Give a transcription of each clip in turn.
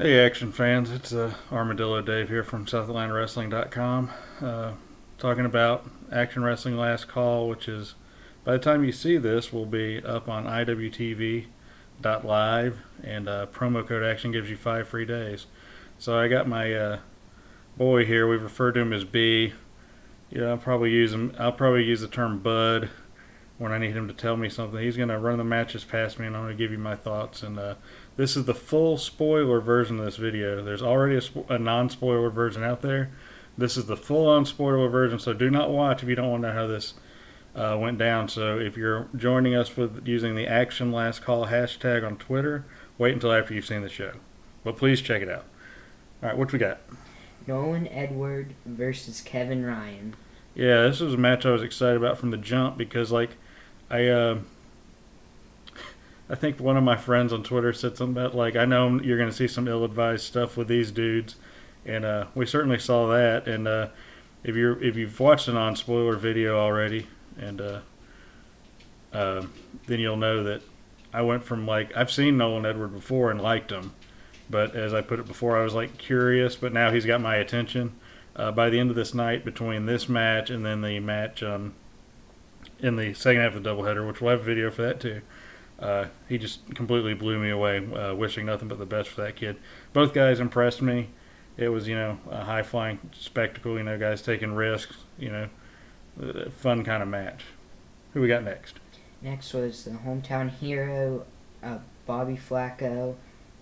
Hey, action fans, it's Armadillo Dave here from SouthAtlantaWrestling.com, talking about Action Wrestling Last Call, which is, by the time you see this, will be up on IWTV.live, and promo code Action gives you 5 free days. So I got my boy here. We've referred to him as B. Yeah, I'll probably use the term Bud when I need him to tell me something. He's going to run the matches past me, and I'm going to give you my thoughts. And this is the full spoiler version of this video. There's already a non-spoiler version out there. This is the full-on spoiler version, so do not watch if you don't want to know how this went down. So if you're joining us with using the Action Last Call hashtag on Twitter, wait until after you've seen the show. But please check it out. All right, what we got? Nolan Edward versus Kevin Ryan. Yeah, this was a match I was excited about from the jump because, like, I think one of my friends on Twitter said something about, like, I know you're going to see some ill-advised stuff with these dudes, and we certainly saw that. And if you've watched a non-spoiler video already, and then you'll know that I went from, like, I've seen Nolan Edward before and liked him, but as I put it before, I was, like, curious, but now he's got my attention. By the end of this night, between this match and then the match in the second half of the doubleheader, which we'll have a video for that too, he just completely blew me away, wishing nothing but the best for that kid. Both guys impressed me. It was, a high-flying spectacle, guys taking risks, fun kind of match. Who we got next? Next was the hometown hero, Bobby Flacco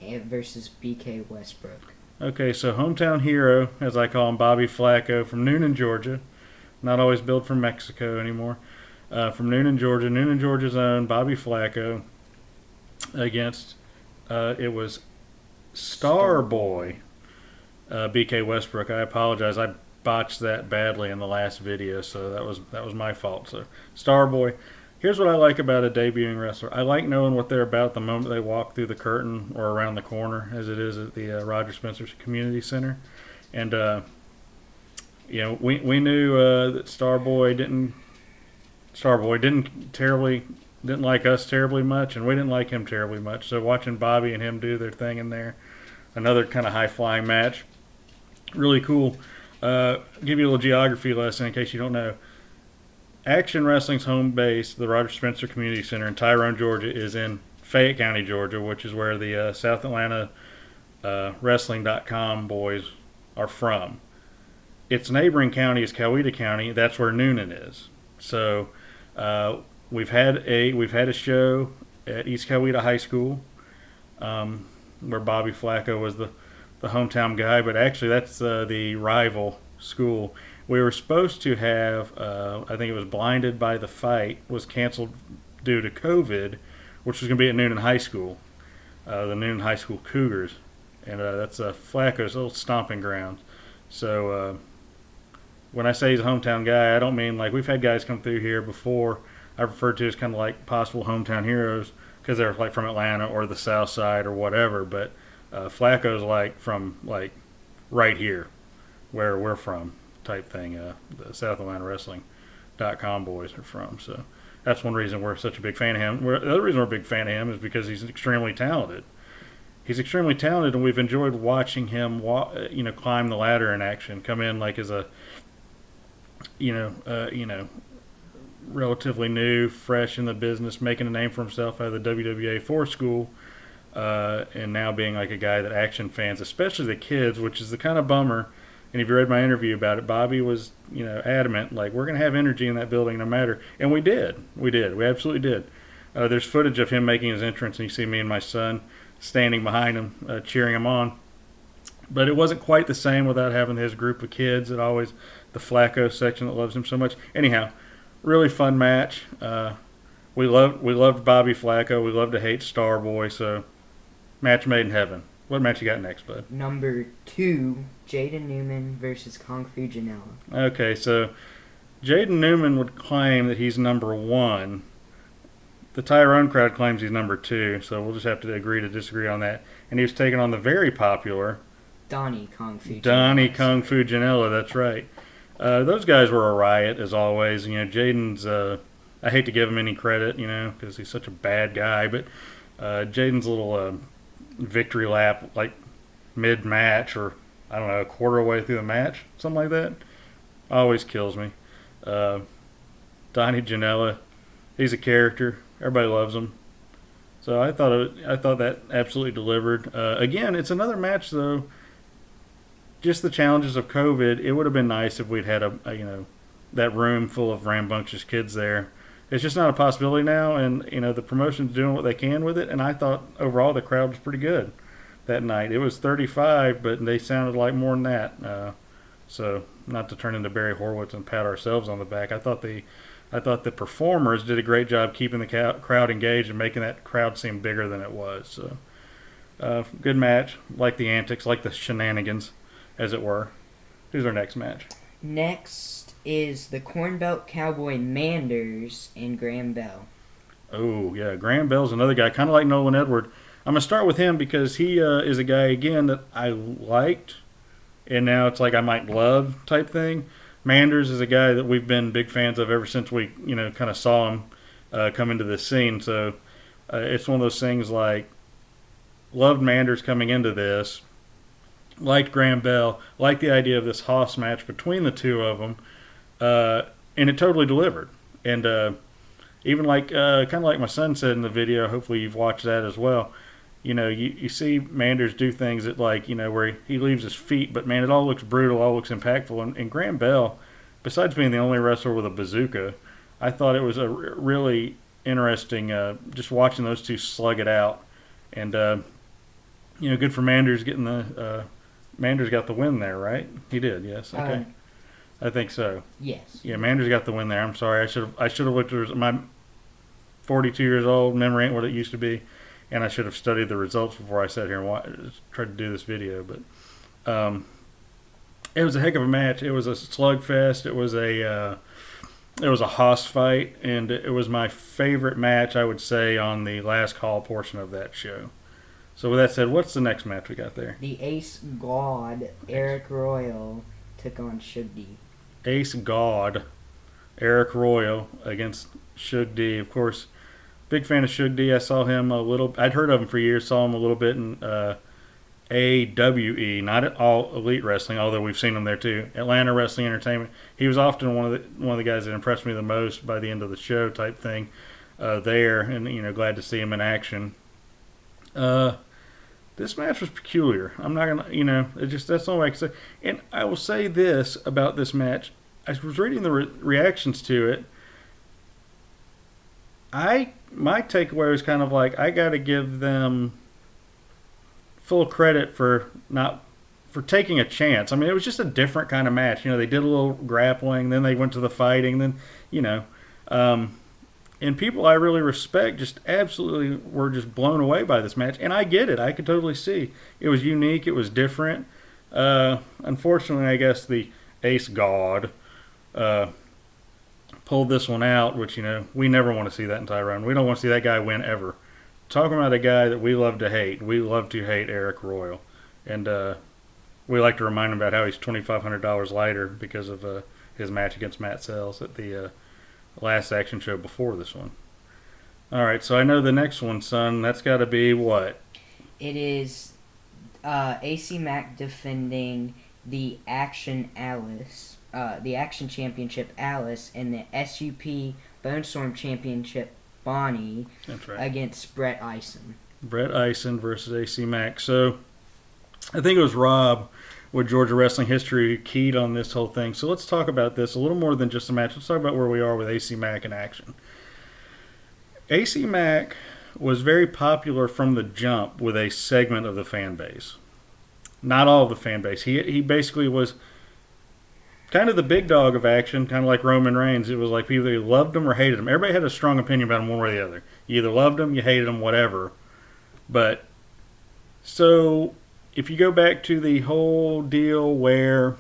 versus BK Westbrook. Okay, so hometown hero, as I call him, Bobby Flacco from Noonan, Georgia. Not always billed from Mexico anymore. From Noonan, Georgia's own Bobby Flacco against, it was Starboy, BK Westbrook. I apologize. I botched that badly in the last video, so that was my fault. So Starboy. Here's what I like about a debuting wrestler. I like knowing what they're about the moment they walk through the curtain or around the corner, as it is at the Roger Spencer Community Center. And we knew that Starboy didn't like us terribly much, and we didn't like him terribly much. So watching Bobby and him do their thing in there, another kind of high flying match, really cool. Give you a little geography lesson in case you don't know. Action Wrestling's home base, the Roger Spencer Community Center in Tyrone, Georgia, is in Fayette County, Georgia, which is where the South Atlanta Wrestling.com boys are from. Its neighboring county is Coweta County. That's where Noonan is. So we've had a show at East Coweta High School where Bobby Flacco was the hometown guy, but actually that's the rival school. We were supposed to have, I think it was Blinded by the Fight, was canceled due to COVID, which was going to be at Noonan High School, the Noonan High School Cougars. And that's Flacco's little stomping ground. So when I say he's a hometown guy, I don't mean like we've had guys come through here before. I referred to as kind of like possible hometown heroes because they're like from Atlanta or the South Side or whatever. But Flacco's like from like right here where we're from, type thing. The South Atlanta Wrestling.com boys are from. So that's one reason we're such a big fan of him. The other reason we're a big fan of him is because he's extremely talented. He's extremely talented, and we've enjoyed watching him, climb the ladder in action. Come in like as a, relatively new, fresh in the business, making a name for himself out of the WWA 4 school, and now being like a guy that action fans, especially the kids, which is the kind of bummer. And if you read my interview about it, Bobby was, adamant, like, we're going to have energy in that building no matter. And we did. We absolutely did. There's footage of him making his entrance, and you see me and my son standing behind him, cheering him on. But it wasn't quite the same without having his group of kids that always, the Flacco section that loves him so much. Anyhow, really fun match. We loved Bobby Flacco. We love to hate Starboy, so match made in heaven. What match you got next, bud? Number 2, Jaden Newman versus Kung Fu Janela. Okay, so Jaden Newman would claim that he's number 1. The Tyrone crowd claims he's number 2, so we'll just have to agree to disagree on that. And he was taking on the very popular Donnie Kung Fu Janela, that's right. Those guys were a riot, as always. Jaden's, I hate to give him any credit, because he's such a bad guy, but Jaden's little victory lap, like mid-match or, I don't know, a quarter way through the match, something like that. Always kills me. Uh, Donnie Janela, he's a character. Everybody loves him. So I thought that absolutely delivered. Again, it's another match though. Just the challenges of COVID. It would have been nice if we'd had that room full of rambunctious kids there. It's just not a possibility now, and the promotion's doing what they can with it. And I thought overall the crowd was pretty good that night. It was 35, but they sounded like more than that. So not to turn into Barry Horowitz and pat ourselves on the back. I thought the performers did a great job keeping the crowd engaged and making that crowd seem bigger than it was. So good match. Like the antics, like the shenanigans, as it were. Who's our next match? Next is the Corn Belt Cowboy Manders and Graham Bell. Oh, yeah. Graham Bell's another guy, kind of like Nolan Edward. I'm going to start with him because he is a guy, again, that I liked, and now it's like I might love type thing. Manders is a guy that we've been big fans of ever since we, kind of saw him come into this scene. So it's one of those things like loved Manders coming into this, liked Graham Bell, liked the idea of this Hoss match between the two of them, and it totally delivered. And even like kind of like my son said in the video, hopefully you've watched that as well. You see Manders do things that where he leaves his feet, but man, it all looks brutal, all looks impactful. And Graham Bell, besides being the only wrestler with a bazooka, I thought it was a really interesting just watching those two slug it out. And good for Manders getting Manders got the win there, right? He did, yes. Okay. I think so. Yes. Yeah, Manders got the win there. I'm sorry. I should have looked at my 42 years old memory ain't what it used to be, and I should have studied the results before I sat here and tried to do this video. But it was a heck of a match. It was a slugfest. It was a Hoss fight, and it was my favorite match, I would say, on the last call portion of that show. So with that said, what's the next match we got there? The Ace God, Eric Royal, took on Shug D. Ace God, Eric Royal against Shug D. Of course, big fan of Shug D. I saw him a little. I'd heard of him for years. Saw him a little bit in AWE, not at all Elite Wrestling, although we've seen him there too. Atlanta Wrestling Entertainment. He was often one of the guys that impressed me the most by the end of the show type thing there, and glad to see him in action. This match was peculiar. I'm not gonna, that's the only way I can say. And I will say this about this match: I was reading the reactions to it. My takeaway was kind of like I got to give them full credit for taking a chance. I mean, it was just a different kind of match. They did a little grappling, then they went to the fighting, then and people I really respect just absolutely were just blown away by this match. And I get it. I could totally see. It was unique. It was different. Unfortunately, I guess the Ace God pulled this one out, which, we never want to see that in Tyrone. We don't want to see that guy win ever. Talking about a guy that we love to hate. We love to hate Eric Royal. And we like to remind him about how he's $2,500 lighter because of his match against Matt Sells at the last action show before this one. All right, so I know the next one, son. That's got to be what? It is AC Mack defending the Action Championship Alice and the SUP Bone Storm Championship Bonnie. That's right. Against Brett Eisen. Brett Eisen versus AC Mack. So I think it was Rob with Georgia Wrestling History keyed on this whole thing. So let's talk about this a little more than just a match. Let's talk about where we are with AC Mack in action. AC Mack was very popular from the jump with a segment of the fan base. Not all of the fan base. He basically was kind of the big dog of action, kind of like Roman Reigns. It was like people either loved him or hated him. Everybody had a strong opinion about him one way or the other. You either loved him, you hated him, whatever. But so if you go back to the whole deal where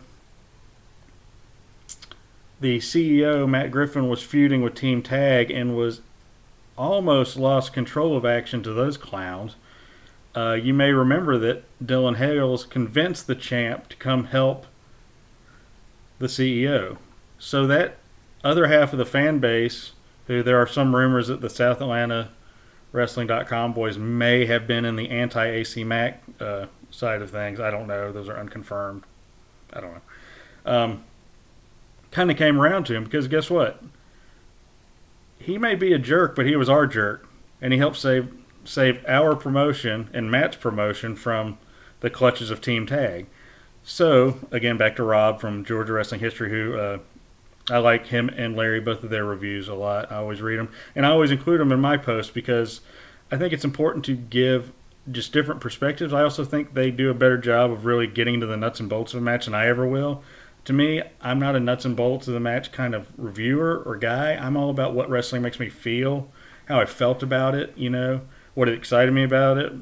the CEO, Matt Griffin, was feuding with Team Tag and was almost lost control of action to those clowns, you may remember that Dylan Hales convinced the champ to come help the CEO. So that other half of the fan base, who there are some rumors that the South Atlanta Wrestling.com boys may have been in the anti-AC Mack side of things. I don't know. Those are unconfirmed. I don't know. Kind of came around to him because guess what? He may be a jerk, but he was our jerk, and he helped save our promotion and Matt's promotion from the clutches of Team Tag. So again, back to Rob from Georgia Wrestling History, who I like him and Larry, both of their reviews a lot. I always read them, and I always include them in my posts because I think it's important to give just different perspectives. I also think they do a better job of really getting to the nuts and bolts of a match than I ever will. To me, I'm not a nuts and bolts of the match kind of reviewer or guy. I'm all about what wrestling makes me feel, how I felt about it, what excited me about it.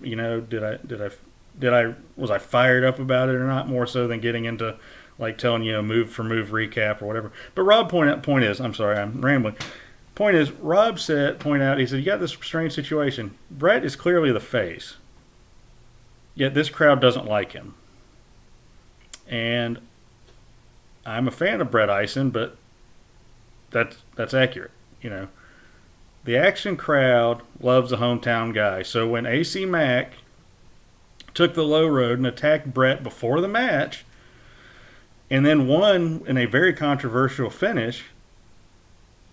Was I fired up about it or not? More so than getting into like telling move for move recap or whatever. But Rob point is, I'm sorry, I'm rambling. Point is, Rob point out, he said, you got this strange situation. Brett is clearly the face, yet this crowd doesn't like him. And I'm a fan of Brett Eisen, but that's accurate. The Action crowd loves a hometown guy. So when AC Mack took the low road and attacked Brett before the match, and then won in a very controversial finish,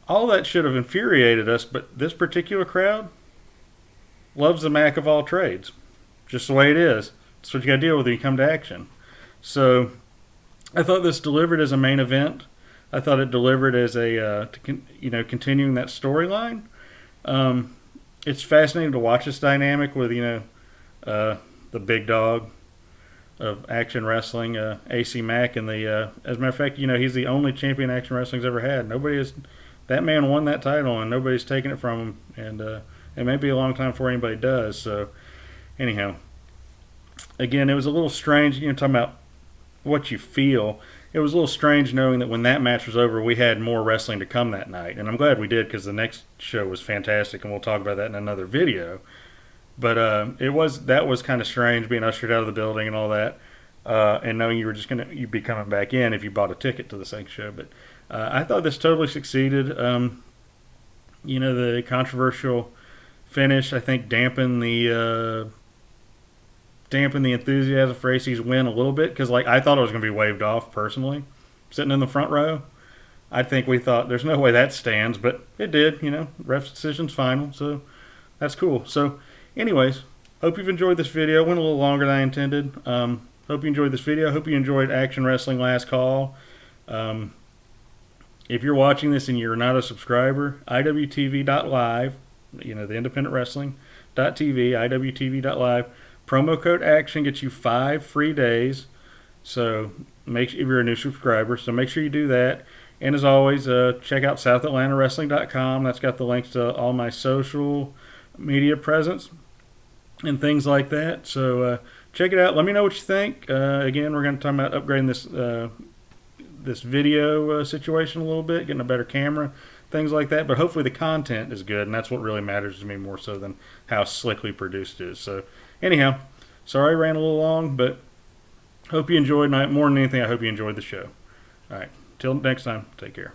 all that should have infuriated us, but this particular crowd loves the Mac of all trades. Just the way it is. That's what you got to deal with when you come to Action. So I thought this delivered as a main event. I thought it delivered as continuing that storyline. It's fascinating to watch this dynamic with, the big dog of Action Wrestling, AC Mack, and as a matter of fact, he's the only champion Action Wrestling's ever had. That man won that title, and nobody's taken it from him, and it may be a long time before anybody does. So, anyhow, again, it was a little strange, talking about what you feel. It was a little strange knowing that when that match was over, we had more wrestling to come that night, and I'm glad we did because the next show was fantastic, and we'll talk about that in another video. But that was kind of strange being ushered out of the building and all that, and knowing you'd be coming back in if you bought a ticket to the second show. But I thought this totally succeeded. The controversial finish, I think, dampened the enthusiasm for AC's win a little bit because, I thought it was going to be waved off personally, sitting in the front row. I think we thought there's no way that stands, but it did. Ref's decision's final, so that's cool. So, anyways, hope you've enjoyed this video. It went a little longer than I intended. Hope you enjoyed this video. Hope you enjoyed Action Wrestling Last Call. If you're watching this and you're not a subscriber, IWTV.live, the independent wrestling.tv, IWTV.live, promo code ACTION gets you 5 free days. So if you're a new subscriber, so make sure you do that. And as always, check out SouthAtlantaWrestling.com. That's got the links to all my social media presence and things like that. So check it out. Let me know what you think. Again, we're going to talk about upgrading this video situation a little bit, getting a better camera, things like that. But hopefully the content is good, and that's what really matters to me more so than how slickly produced it is. So anyhow, sorry I ran a little long, but hope you enjoyed. More than anything, I hope you enjoyed the show. All right, till next time, take care.